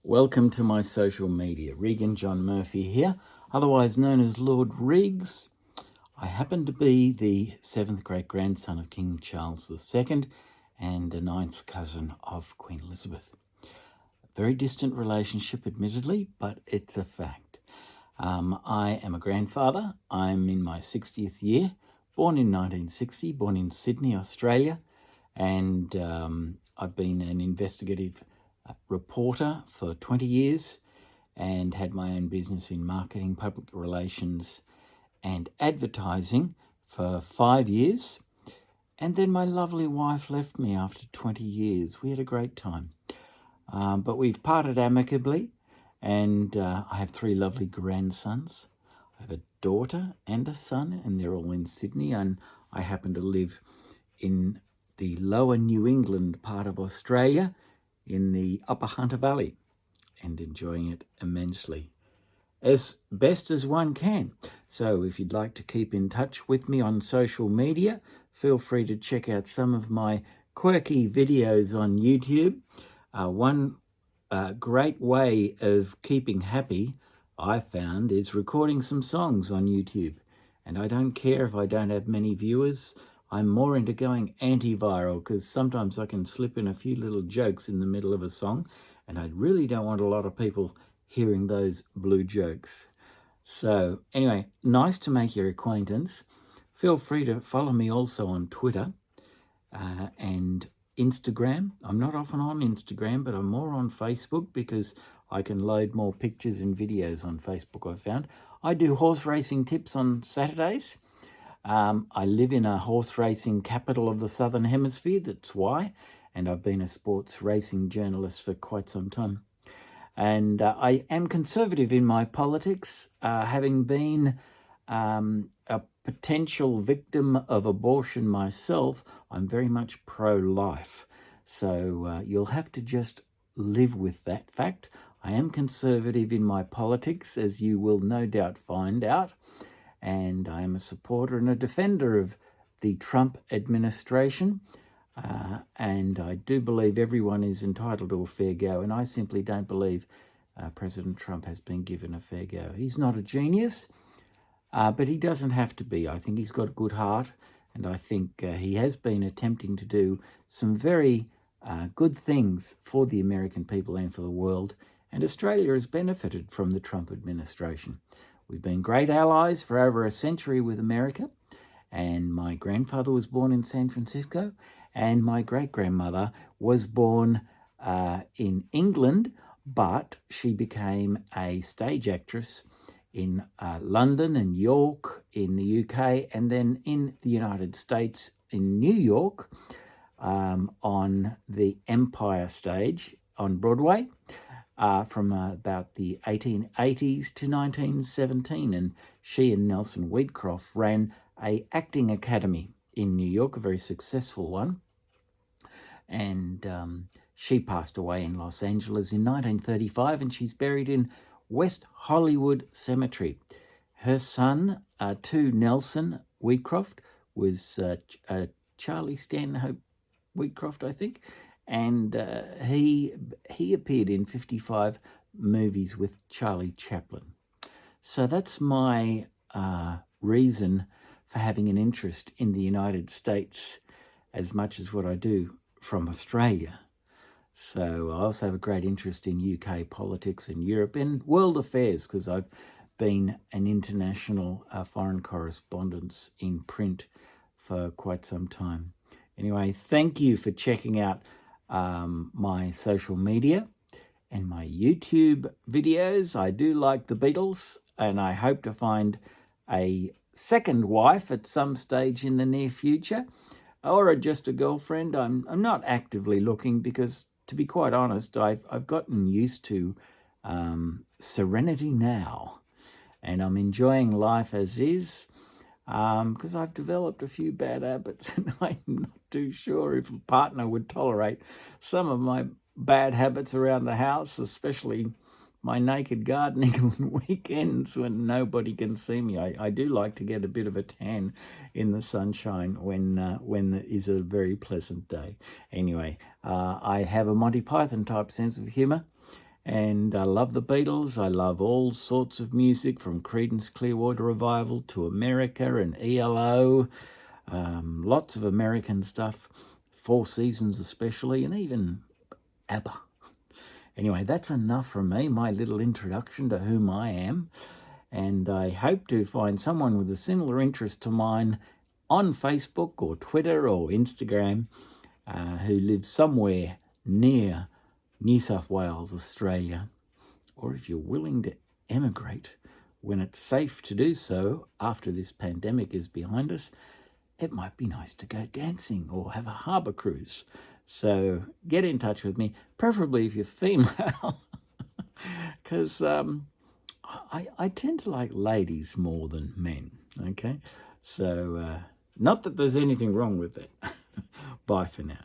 Welcome to my social media. Reagan John Murphy here, otherwise known as Lord Reags. I happen to be the 7th great-grandson of King Charles II and a 9th cousin of Queen Elizabeth. A very distant relationship, admittedly, but it's a fact. I am a grandfather. I'm in my 60th year, born in 1960, born in Sydney, Australia, and I've been an investigative reporter for 20 years and had my own business in marketing, public relations and advertising for 5 years. And then my lovely wife left me after 20 years. We had a great time. But we've parted amicably, and I have 3 lovely grandsons. I have a daughter and a son, and they're all in Sydney, and I happen to live in the lower New England part of Australia, in the upper Hunter Valley, and enjoying it immensely, as best as one can. So if you'd like to keep in touch with me on social media, feel free to check out some of my quirky videos on YouTube. One great way of keeping happy, I found, is recording some songs on YouTube. And I don't care if I don't have many viewers. I'm more into going antiviral because sometimes I can slip in a few little jokes in the middle of a song, and I really don't want a lot of people hearing those blue jokes. So anyway, nice to make your acquaintance. Feel free to follow me also on Twitter and Instagram. I'm not often on Instagram, but I'm more on Facebook because I can load more pictures and videos on Facebook, I've found. I do horse racing tips on Saturdays. I live in a horse racing capital of the Southern Hemisphere, that's why, and I've been a sports racing journalist for quite some time. And I am conservative in my politics, having been a potential victim of abortion myself. I'm very much pro-life, so you'll have to just live with that fact. I am conservative in my politics, as you will no doubt find out. And I am a supporter and a defender of the Trump administration. And I do believe everyone is entitled to a fair go. And I simply don't believe President Trump has been given a fair go. He's not a genius, but he doesn't have to be. I think he's got a good heart. And I think he has been attempting to do some very good things for the American people and for the world. And Australia has benefited from the Trump administration. We've been great allies for over a century with America, and my grandfather was born in San Francisco, and my great-grandmother was born in England, but she became a stage actress in London and York in the UK, and then in the United States in New York on the Empire stage on Broadway. From about the 1880s to 1917, and she and Nelson Wheatcroft ran a acting academy in New York, a very successful one, and she passed away in Los Angeles in 1935, and she's buried in West Hollywood Cemetery. Her son, to Nelson Wheatcroft, was Charlie Stanhope Wheatcroft, I think, and he appeared in 55 movies with Charlie Chaplin. So that's my reason for having an interest in the United States as much as what I do from Australia. So I also have a great interest in UK politics and Europe and world affairs because I've been an international foreign correspondent in print for quite some time. Anyway, thank you for checking out my social media and my YouTube videos. I do like the Beatles, and I hope to find a second wife at some stage in the near future, or just a girlfriend. I'm not actively looking because, to be quite honest, I've gotten used to serenity now, and I'm enjoying life as is. Because I've developed a few bad habits, and I'm not too sure if a partner would tolerate some of my bad habits around the house, especially my naked gardening on weekends when nobody can see me. I do like to get a bit of a tan in the sunshine when it is a very pleasant day. Anyway, I have a Monty Python type sense of humour, And I love the Beatles. I love all sorts of music, from Creedence Clearwater Revival to America and ELO. Lots of American stuff, Four Seasons especially, and even ABBA. Anyway, that's enough from me, my little introduction to whom I am. And I hope to find someone with a similar interest to mine on Facebook or Twitter or Instagram who lives somewhere near New South Wales, Australia. Or if you're willing to emigrate when it's safe to do so after this pandemic is behind us, it might be nice to go dancing or have a harbour cruise. So get in touch with me, preferably if you're female, because I tend to like ladies more than men, okay? So not that there's anything wrong with it. Bye for now.